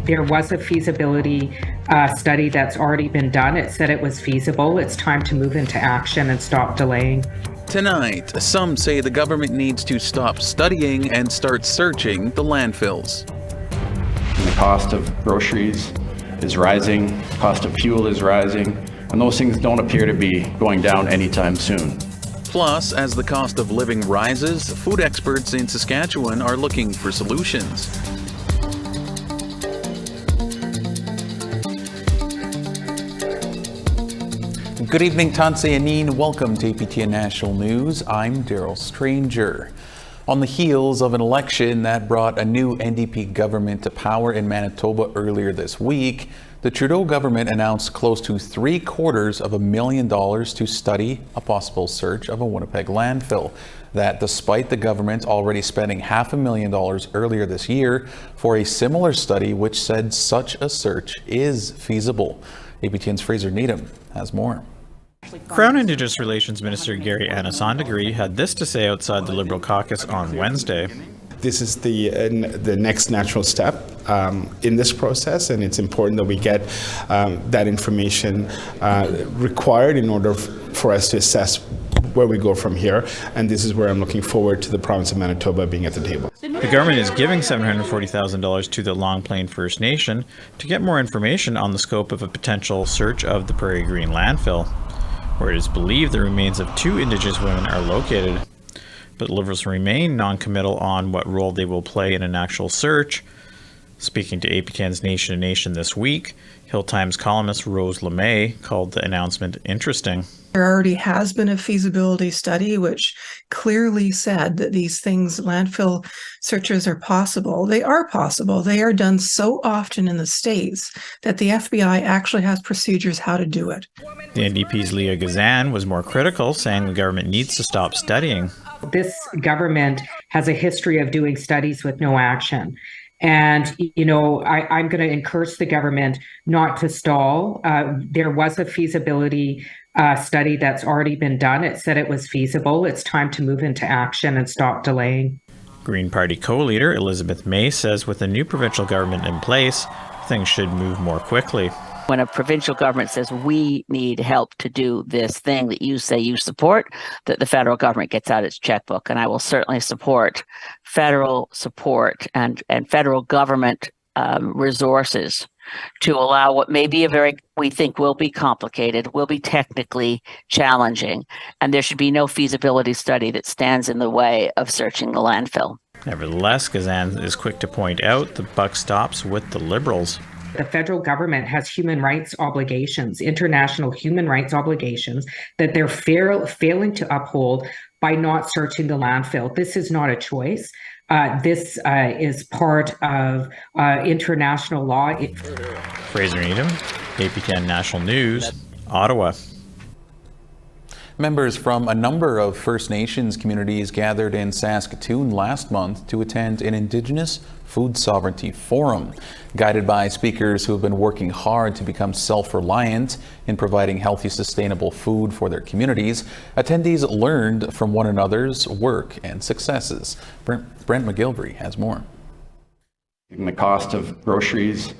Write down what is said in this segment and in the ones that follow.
There was a feasibility study that's already been done. It said it was feasible. It's time to move into action and stop delaying. Tonight, some say the government needs to stop studying and start searching the landfills. The cost of groceries is rising, cost of fuel is rising, and those things don't appear to be going down anytime soon. Plus, as the cost of living rises, food experts in Saskatchewan are looking for solutions. Good evening, Tanse Anin. Welcome to APTN National News. I'm Daryl Stranger. On the heels of an election that brought a new NDP government to power in Manitoba earlier this week, the Trudeau government announced close to $750,000 to study a possible search of a Winnipeg landfill. That despite the government already spending $500,000 earlier this year for a similar study which said such a search is feasible. APTN's Fraser Needham has more. Crown Indigenous Relations Minister Gary Anasandagri had this to say outside the Liberal caucus on Wednesday. This is the next natural step in this process, and it's important that we get that information required in order for us to assess where we go from here, and this is where I'm looking forward to the province of Manitoba being at the table. The government is giving $740,000 to the Long Plain First Nation to get more information on the scope of a potential search of the Prairie Green landfill, where it is believed the remains of 2 Indigenous women are located. But Liberals remain non-committal on what role they will play in an actual search. Speaking to APTN's Nation to Nation this week, Hill Times columnist Rose LeMay called the announcement interesting. There already has been a feasibility study which clearly said that these things, landfill searches, are possible. They are possible. They are done so often in the States that the FBI actually has procedures how to do it. The NDP's Leah Gazan was more critical, saying the government needs to stop studying. This government has a history of doing studies with no action. And, I'm going to encourage the government not to stall. There was a feasibility study that's already been done. It said it was feasible. It's time to move into action and stop delaying. Green Party co-leader Elizabeth May says with the new provincial government in place, things should move more quickly. When a provincial government says we need help to do this thing that you say you support, that the federal government gets out its checkbook. And I will certainly support federal support and federal government resources to allow what may be we think will be complicated, will be technically challenging. And there should be no feasibility study that stands in the way of searching the landfill. Nevertheless, Gazan is quick to point out the buck stops with the Liberals. The federal government has human rights obligations, international human rights obligations, that they're failing to uphold by not searching the landfill. This is not a choice. This is part of international law. Fraser Needham, APTN National News, Ottawa. Members from a number of First Nations communities gathered in Saskatoon last month to attend an Indigenous Food Sovereignty Forum. Guided by speakers who have been working hard to become self-reliant in providing healthy, sustainable food for their communities, attendees learned from one another's work and successes. Brent McGilvery has more. The cost of groceries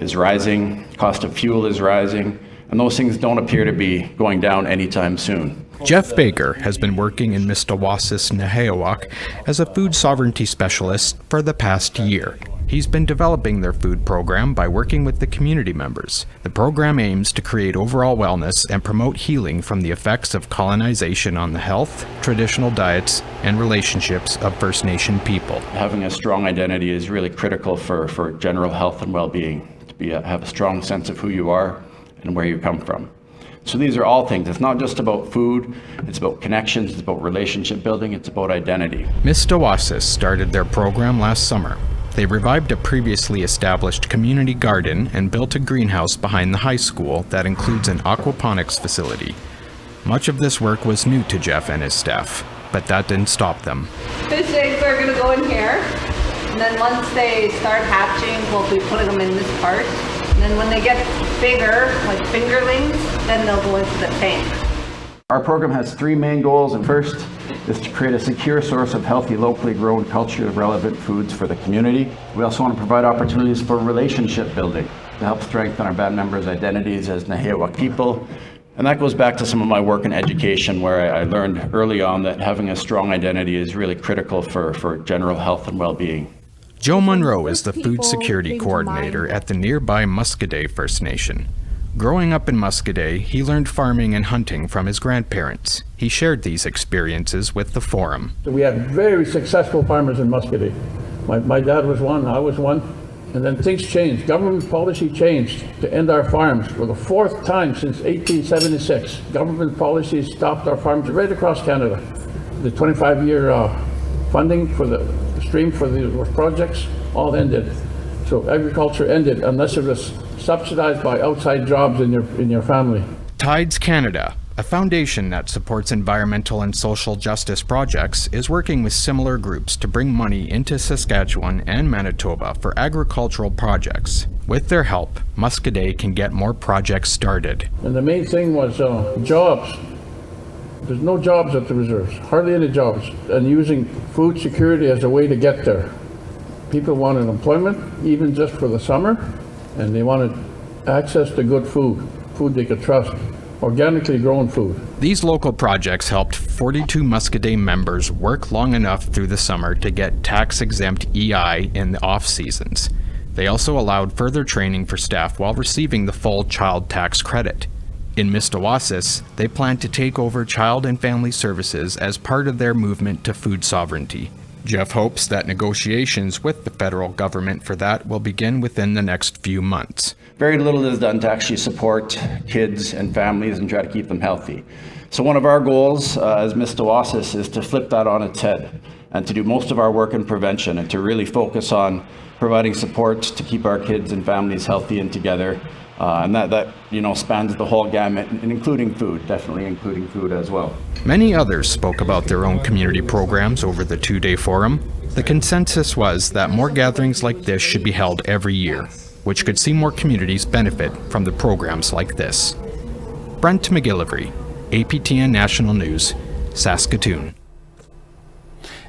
is rising, cost of fuel is rising, and those things don't appear to be going down anytime soon. Jeff Baker has been working in Mistawasis, Nehayawak as a food sovereignty specialist for the past year. He's been developing their food program by working with the community members. The program aims to create overall wellness and promote healing from the effects of colonization on the health, traditional diets, and relationships of First Nation people. Having a strong identity is really critical for general health and well-being, to have a strong sense of who you are and where you come from. So these are all things. It's not just about food, it's about connections, it's about relationship building, it's about identity. Mistawasis started their program last summer. They revived a previously established community garden and built a greenhouse behind the high school that includes an aquaponics facility. Much of this work was new to Jeff and his staff, but that didn't stop them. Fish eggs are going to go in here, and then once they start hatching, we'll be putting them in this part. And then when they get bigger, like fingerlings, then they'll go into the tank. Our program has 3 main goals, and first is to create a secure source of healthy, locally grown, culturally relevant foods for the community. We also want to provide opportunities for relationship building to help strengthen our band members' identities as Nahewa people. And that goes back to some of my work in education, where I learned early on that having a strong identity is really critical for general health and well-being. Joe Monroe is the food security coordinator at the nearby Muscadet First Nation. Growing up in Muscadet, he learned farming and hunting from his grandparents. He shared these experiences with the forum. We had very successful farmers in Muscadet. My dad was one, I was one. And then things changed. Government policy changed to end our farms for the fourth time since 1876. Government policy stopped our farms right across Canada. The 25-year funding for the stream for the projects all ended. So agriculture ended unless it was subsidized by outside jobs in your family. Tides Canada, a foundation that supports environmental and social justice projects, is working with similar groups to bring money into Saskatchewan and Manitoba for agricultural projects. With their help, Muscadet can get more projects started. And the main thing was jobs. There's no jobs at the reserves, hardly any jobs, and using food security as a way to get there. People wanted employment, even just for the summer, and they wanted access to good food they could trust, organically grown food. These local projects helped 42 Muscadet members work long enough through the summer to get tax-exempt EI in the off-seasons. They also allowed further training for staff while receiving the full child tax credit. In Mistawasis, they plan to take over child and family services as part of their movement to food sovereignty. Jeff hopes that negotiations with the federal government for that will begin within the next few months. Very little is done to actually support kids and families and try to keep them healthy. So one of our goals as Mistawasis is to flip that on its head and to do most of our work in prevention and to really focus on providing support to keep our kids and families healthy and together. And that spans the whole gamut, including food, definitely including food as well. Many others spoke about their own community programs over the two-day forum. The consensus was that more gatherings like this should be held every year, which could see more communities benefit from the programs like this. Brent McGillivray, APTN National News, Saskatoon.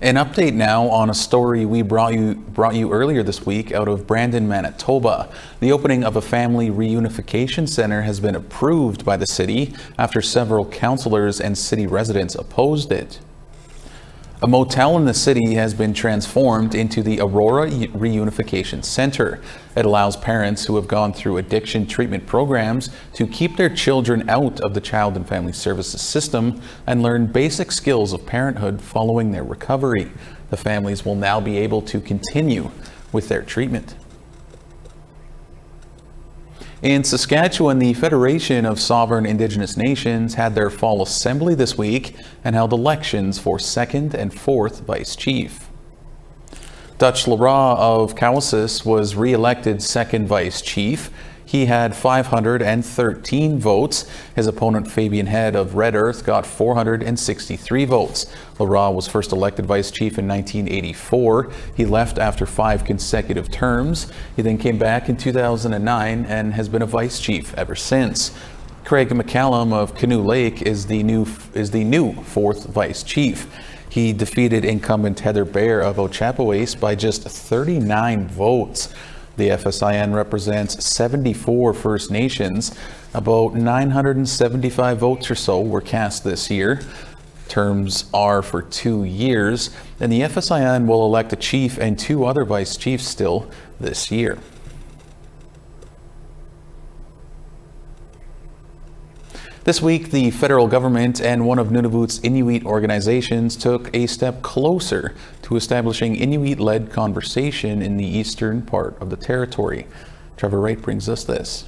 An update now on a story we brought you earlier this week out of Brandon, Manitoba. The opening of a family reunification center has been approved by the city after several councillors and city residents opposed it. A motel in the city has been transformed into the Aurora Reunification Center. It allows parents who have gone through addiction treatment programs to keep their children out of the Child and Family Services system and learn basic skills of parenthood following their recovery. The families will now be able to continue with their treatment. In Saskatchewan, the Federation of Sovereign Indigenous Nations had their fall assembly this week and held elections for 2nd and 4th Vice Chief. Dutch Lara of Cowassis was re-elected 2nd Vice Chief. He had 513 votes. His opponent, Fabian Head of Red Earth, got 463 votes. Lara was first elected Vice Chief in 1984. He left after 5 consecutive terms. He then came back in 2009 and has been a Vice Chief ever since. Craig McCallum of Canoe Lake is the new 4th Vice Chief. He defeated incumbent Heather Bear of Ochapowace by just 39 votes. The FSIN represents 74 First Nations. About 975 votes or so were cast this year. Terms are for 2 years, and the FSIN will elect a chief and 2 other vice chiefs still this year. This week, the federal government and one of Nunavut's Inuit organizations took a step closer to establishing Inuit-led conversation in the eastern part of the territory. Trevor Wright brings us this.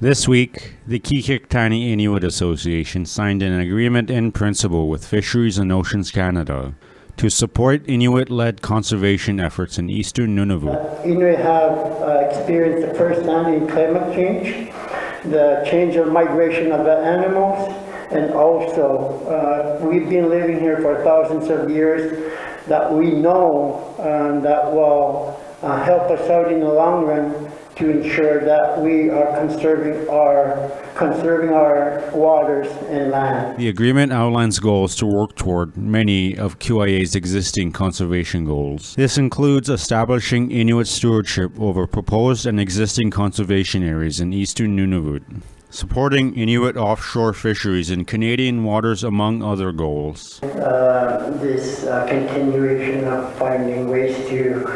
This week, the Qikiqtani Inuit Association signed an agreement in principle with Fisheries and Oceans Canada to support Inuit-led conservation efforts in eastern Nunavut. Inuit have experienced the first-hand in climate change, the change of migration of the animals, and also we've been living here for thousands of years that we know that will help us out in the long run to ensure that we are conserving our waters and land. The agreement outlines goals to work toward many of QIA's existing conservation goals. This includes establishing Inuit stewardship over proposed and existing conservation areas in eastern Nunavut, supporting Inuit offshore fisheries in Canadian waters, among other goals. This continuation of finding ways to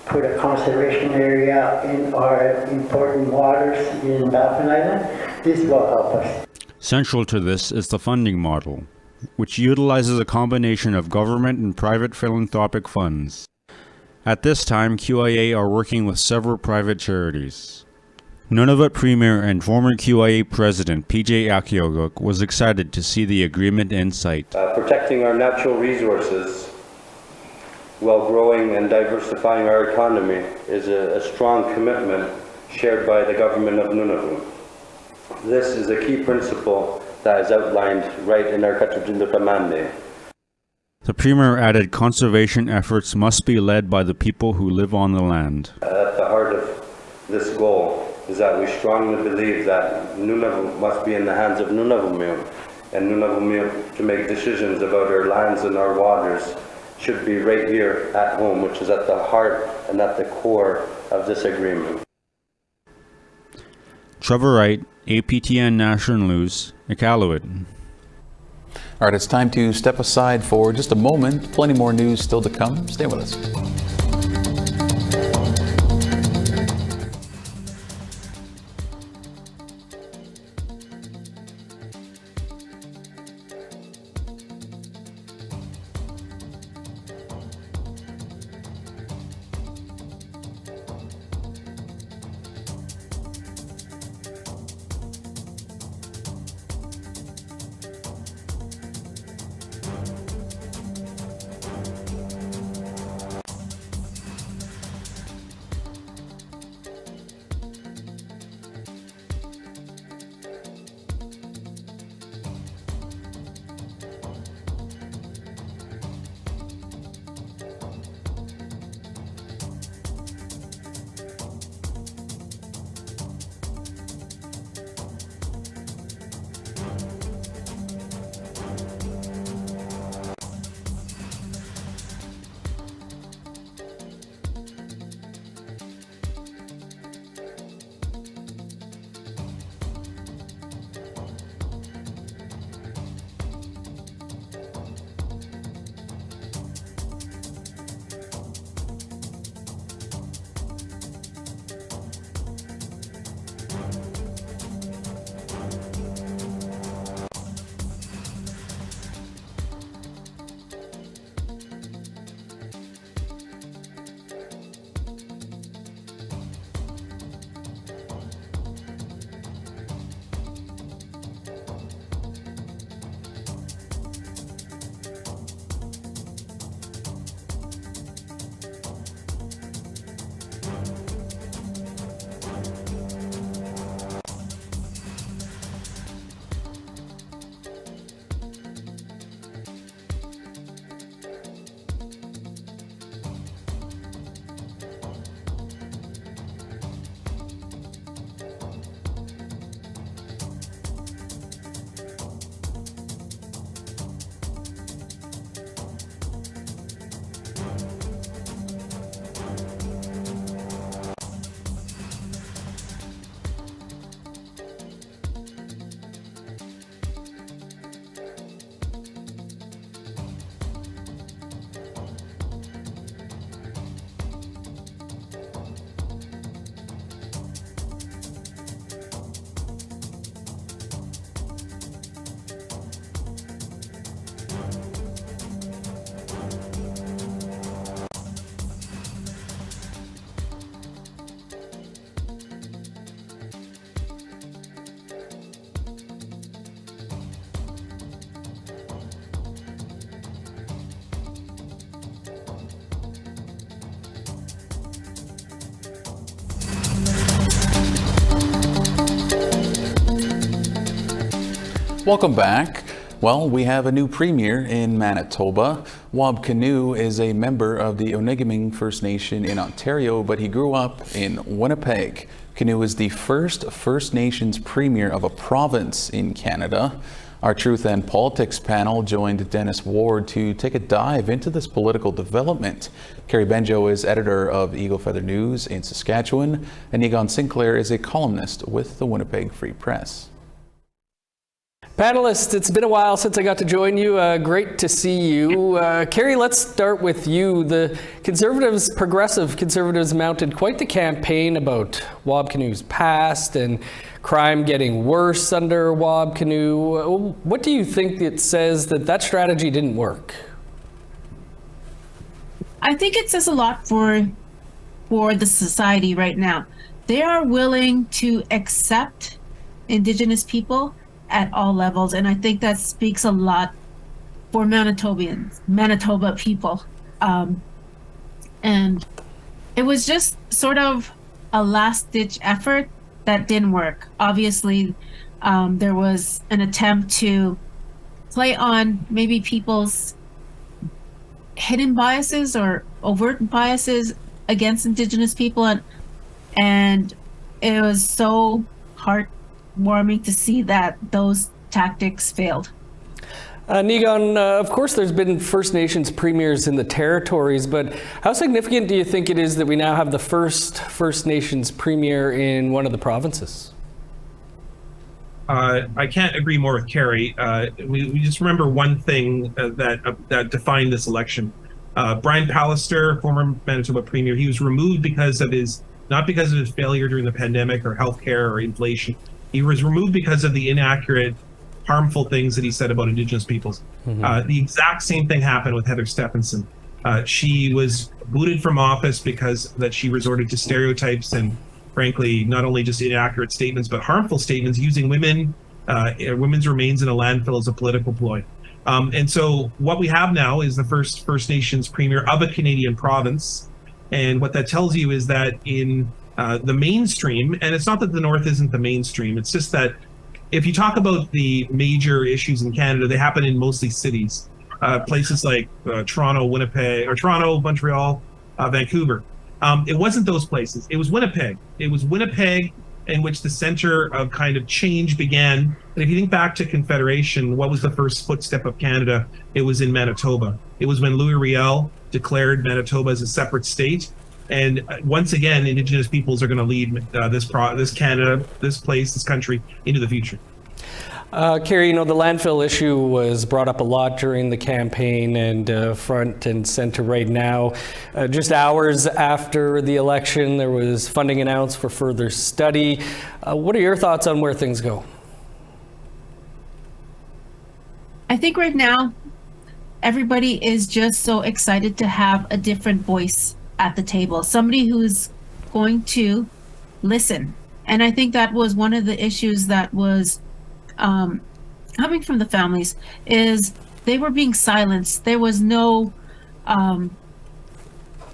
put a conservation area in our important waters in Baffin Island, this will help us. Central to this is the funding model, which utilizes a combination of government and private philanthropic funds. At this time, QIA are working with several private charities. Nunavut Premier and former QIA President PJ Akioguk was excited to see the agreement in sight. Protecting our natural resources while growing and diversifying our economy is a strong commitment shared by the government of Nunavut. This is a key principle that is outlined right in our Katujinduka mandate. The Premier added conservation efforts must be led by the people who live on the land. At the heart of this goal is that we strongly believe that Nunavut must be in the hands of Nunavummiut, and Nunavummiut to make decisions about our lands and our waters should be right here at home, which is at the heart and at the core of this agreement. Trevor Wright, APTN National News, Iqaluit. All right, it's time to step aside for just a moment. Plenty more news still to come. Stay with us. Welcome back. Well, we have a new premier in Manitoba. Wab Kinew is a member of the Onigaming First Nation in Ontario, but he grew up in Winnipeg. Kinew is the first First Nations premier of a province in Canada. Our Truth and Politics panel joined Dennis Ward to take a dive into this political development. Carrie Benjo is editor of Eagle Feather News in Saskatchewan, and Egon Sinclair is a columnist with the Winnipeg Free Press. Panelists, it's been a while since I got to join you. Great to see you. Carrie, let's start with you. The progressive conservatives mounted quite the campaign about Wab Kinew's past and crime getting worse under Wab Kinew. What do you think it says that strategy didn't work? I think it says a lot for the society right now. They are willing to accept Indigenous people at all levels, and I think that speaks a lot for Manitoba people. And it was just sort of a last-ditch effort that didn't work. Obviously, there was an attempt to play on maybe people's hidden biases or overt biases against Indigenous people, and it was so heartwarming to see that those tactics failed. Egon, of course there's been First Nations premiers in the territories, but how significant do you think it is that we now have the first First Nations premier in one of the provinces? I can't agree more with Carrie. We just remember one thing that defined this election. Brian Pallister, former Manitoba premier, he was removed not because of his failure during the pandemic or healthcare or inflation. He was removed because of the inaccurate, harmful things that he said about Indigenous peoples. The exact same thing happened with Heather Stephenson. She was booted from office because that she resorted to stereotypes and, frankly, not only just inaccurate statements, but harmful statements using women's remains in a landfill as a political ploy. And so what we have now is the first First Nations premier of a Canadian province. And what that tells you is that in the mainstream, and it's not that the North isn't the mainstream, it's just that if you talk about the major issues in Canada, they happen in mostly cities, places like Toronto, Winnipeg, or Toronto, Montreal, Vancouver. It wasn't those places. It was Winnipeg. It was Winnipeg in which the center of kind of change began. And if you think back to Confederation, what was the first footstep of Canada? It was in Manitoba. It was when Louis Riel declared Manitoba as a separate state. And once again, Indigenous peoples are going to lead this Canada, this country into the future. Carrie, the landfill issue was brought up a lot during the campaign and front and center right now. Just hours after the election, there was funding announced for further study. What are your thoughts on where things go? I think right now, everybody is just so excited to have a different voice at the table, somebody who's going to listen. And I think that was one of the issues that was coming from the families, is they were being silenced. There was no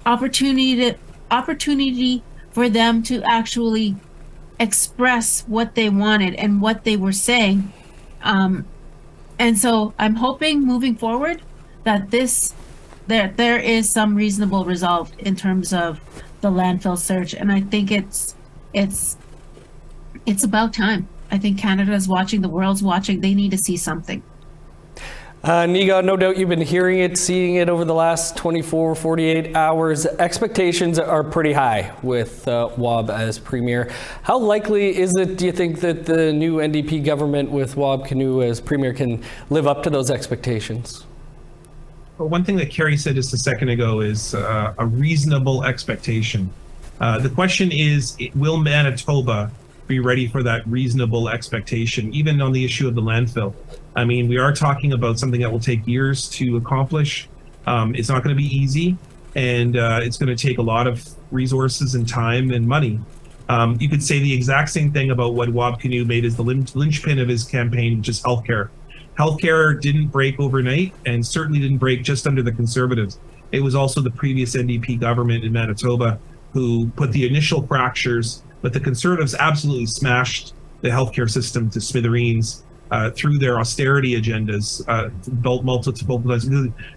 opportunity for them to actually express what they wanted and what they were saying. And so I'm hoping moving forward that there is some reasonable resolve in terms of the landfill search, and I think it's about time. I think Canada is watching, the world's watching. They need to see something. Niga, no doubt you've been hearing it, seeing it over the last 24, 48 hours. Expectations are pretty high with Wab as premier. How likely is it, do you think, that the new NDP government with Wab Kinew as premier can live up to those expectations? Well, one thing that Carrie said just a second ago is a reasonable expectation. The question is, will Manitoba be ready for that reasonable expectation, even on the issue of the landfill? I mean, we are talking about something that will take years to accomplish. It's not going to be easy, and it's going to take a lot of resources and time and money. You could say the exact same thing about what Wab Kinew made as the linchpin of his campaign, which is healthcare. Healthcare didn't break overnight, and certainly didn't break just under the Conservatives. It was also the previous NDP government in Manitoba who put the initial fractures, but the Conservatives absolutely smashed the healthcare system to smithereens through their austerity agendas,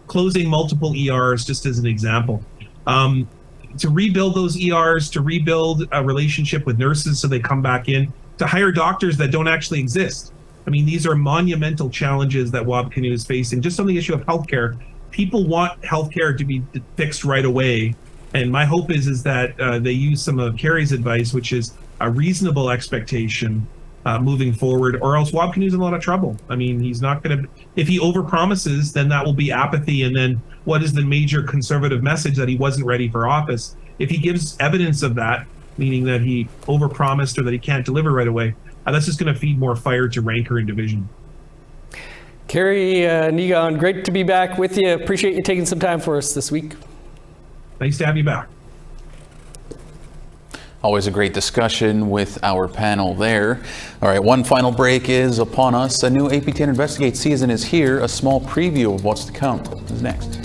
closing multiple ERs, just as an example. To rebuild those ERs, to rebuild a relationship with nurses so they come back in, to hire doctors that don't actually exist. I mean, these are monumental challenges that Wabkanu is facing. Just on the issue of healthcare, people want healthcare to be fixed right away. And my hope is that they use some of Kerry's advice, which is a reasonable expectation moving forward, or else Wabkanu's in a lot of trouble. I mean, he's not going to, if he overpromises, then that will be apathy. And then what is the major conservative message? That he wasn't ready for office. If he gives evidence of that, meaning that he overpromised or that he can't deliver right away, that's just going to feed more fire to rancor and division. Kerry Negon, great to be back with you. Appreciate you taking some time for us this week. Nice to have you back. Always a great discussion with our panel there. All right, one final break is upon us. A new APTN Investigate season is here. A small preview of what's to come is next.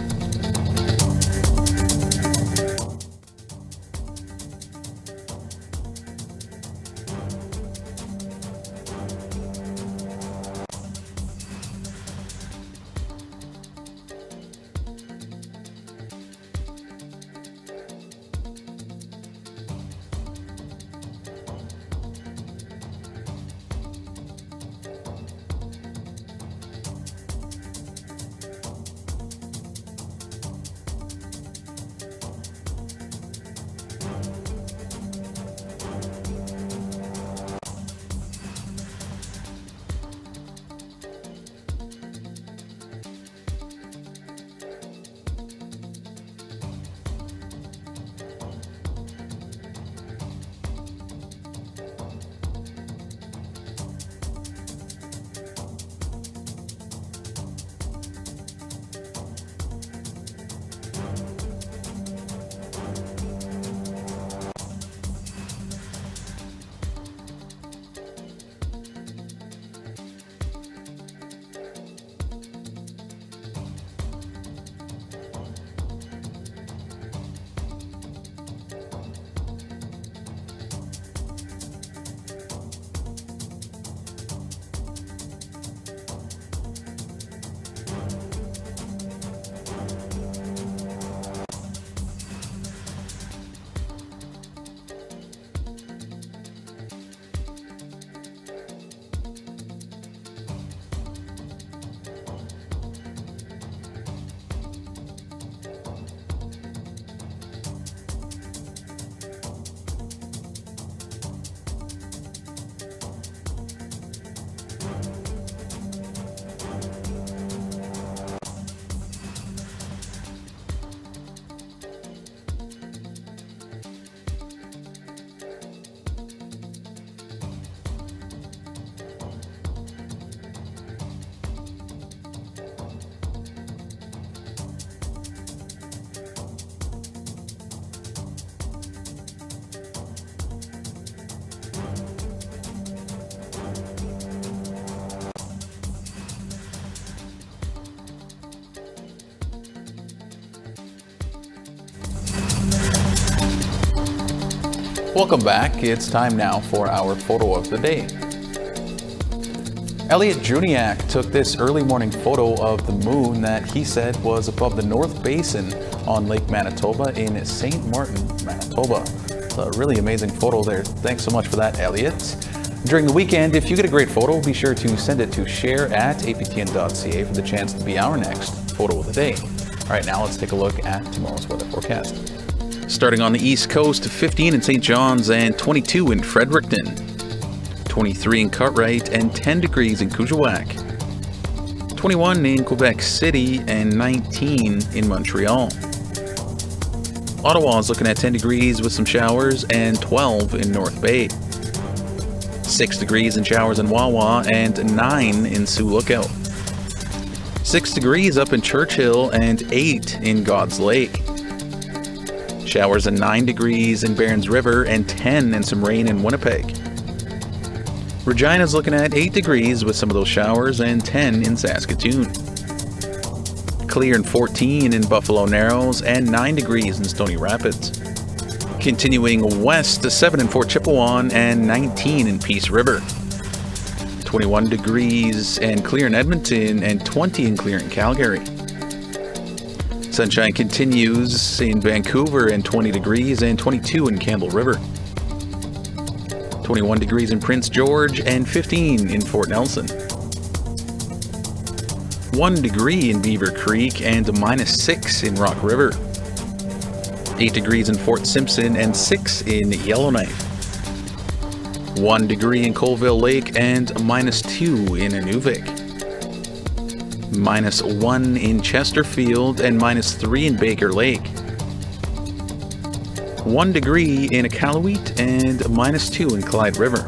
Welcome back. It's time now for our photo of the day. Elliot Juniak took this early morning photo of the moon that he said was above the North Basin on Lake Manitoba in St. Martin, Manitoba. It's a really amazing photo there. Thanks so much for that, Elliot. During the weekend, if you get a great photo, be sure to send it to share@aptn.ca for the chance to be our next photo of the day. All right, now let's take a look at tomorrow's weather forecast. Starting on the East Coast, 15 in St. John's and 22 in Fredericton, 23 in Cartwright and 10 degrees in Kuujjuaq, 21 in Quebec City and 19 in Montreal. Ottawa is looking at 10 degrees with some showers and 12 in North Bay, 6 degrees and showers in Wawa and 9 in Sioux Lookout, 6 degrees up in Churchill and 8 in God's Lake. Showers and 9 degrees in Barons River and 10 and some rain in Winnipeg. Regina's looking at 8 degrees with some of those showers and 10 in Saskatoon. Clear and 14 in Buffalo Narrows and 9 degrees in Stony Rapids. Continuing west to 7 in Fort Chipewyan and 19 in Peace River. 21 degrees and clear in Edmonton, and 20 and clear in Calgary. Sunshine continues in Vancouver, and 20 degrees and 22 in Campbell River. 21 degrees in Prince George and 15 in Fort Nelson. 1 degree in Beaver Creek and -6 in Rock River. 8 degrees in Fort Simpson and 6 in Yellowknife. 1 degree in Colville Lake and -2 in Inuvik. -1 in Chesterfield and -3 in Baker Lake. 1 degree in Iqaluit and -2 in Clyde River.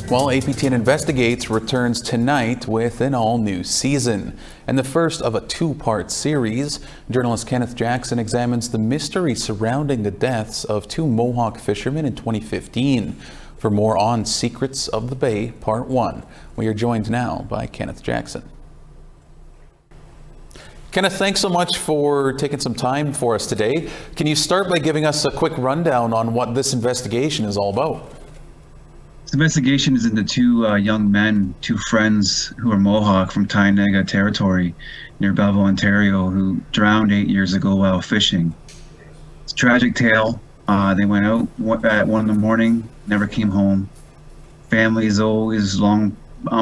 Well, APTN Investigates returns tonight with an all-new season. And the first of a two-part series, journalist Kenneth Jackson examines the mystery surrounding the deaths of 2 Mohawk fishermen in 2015. For more on Secrets of the Bay, Part 1, we are joined now by Kenneth Jackson. Kenneth, thanks so much for taking some time for us today. Can you start by giving us a quick rundown on what this investigation is all about? This investigation is into 2 young men, 2 friends who are Mohawk from Tynaga territory near Belleville, Ontario, who drowned 8 years ago while fishing. It's a tragic tale. They went out at 1 in the morning, never came home. Families always long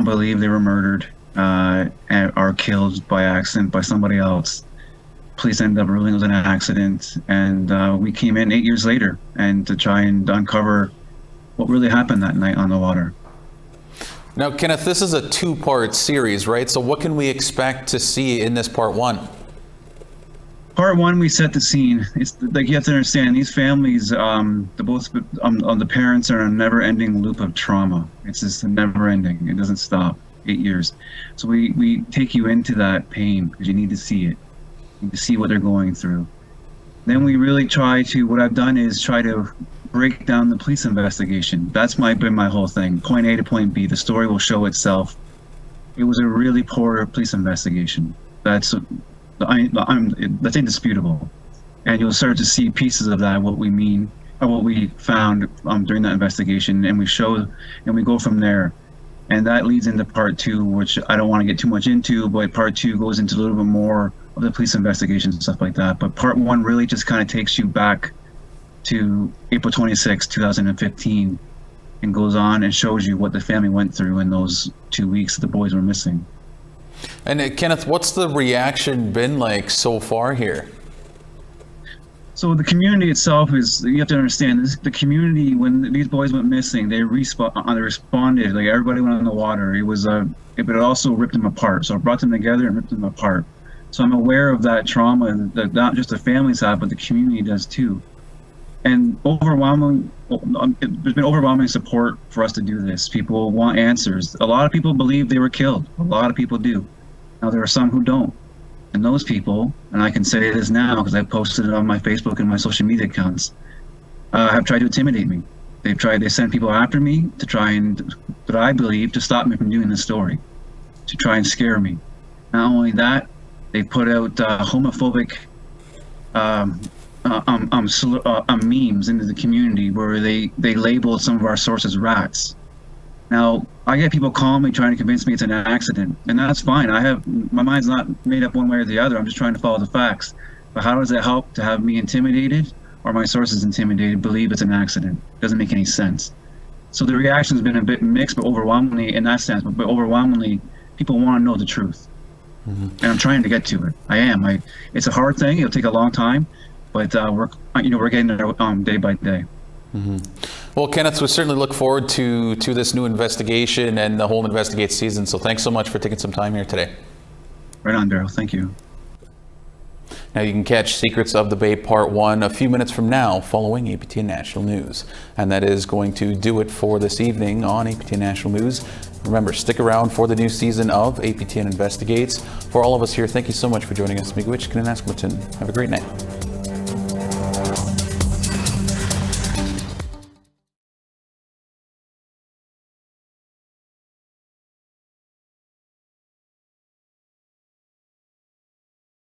believe they were murdered and are killed by accident by somebody else. Police ended up ruling it was an accident, and we came in 8 years later and to try and uncover what really happened that night on the water. Now, Kenneth, this is a 2-part series, right? So what can we expect to see in this Part 1? Part 1, we set the scene. It's like, you have to understand, these families, the parents are in a never-ending loop of trauma. It's just never-ending. It doesn't stop. 8 years. So we take you into that pain because you need to see it. You need to see what they're going through. Then we really what I've done is try to break down the police investigation. That's been my whole thing. Point A to point B. The story will show itself. It was a really poor police investigation. That's indisputable. And you'll start to see pieces of that, what we mean, or what we found during that investigation, and we go from there. And that leads into Part 2, which I don't want to get too much into, but Part 2 goes into a little bit more of the police investigations and stuff like that. But Part 1 really just kind of takes you back to April 26, 2015, and goes on and shows you what the family went through in those 2 weeks that the boys were missing. And Kenneth, what's the reaction been like so far here? So the community itself you have to understand, the community, when these boys went missing, they responded, like everybody went on the water. But it also ripped them apart. So it brought them together and ripped them apart. So I'm aware of that trauma that not just the families have, but the community does too. And there's been overwhelming support for us to do this. People want answers. A lot of people believe they were killed. A lot of people do. Now there are some who don't. And those people, and I can say this now because I posted it on my Facebook and my social media accounts, have tried to intimidate me. They sent people after me to try and, that I believe, to stop me from doing this story, to try and scare me. Not only that, they put out homophobic memes into the community where they labeled some of our sources rats. Now, I get people calling me trying to convince me it's an accident, and that's fine. My mind's not made up one way or the other. I'm just trying to follow the facts. But how does it help to have me intimidated or my sources intimidated, believe it's an accident? It doesn't make any sense. So the reaction's been a bit mixed, but overwhelmingly in that sense, but overwhelmingly people want to know the truth. Mm-hmm. And I'm trying to get to it. I am. It's a hard thing. It'll take a long time, but we're getting there day by day. Mm-hmm. Well, Kenneth, we certainly look forward to this new investigation and the whole Investigate season. So thanks so much for taking some time here today. Right on, Daryl. Thank you. Now you can catch Secrets of the Bay Part 1 a few minutes from now following APTN National News. And that is going to do it for this evening on APTN National News. Remember, stick around for the new season of APTN Investigates. For all of us here, thank you so much for joining us. Miigwech Kinanaskmatin. Have a great night.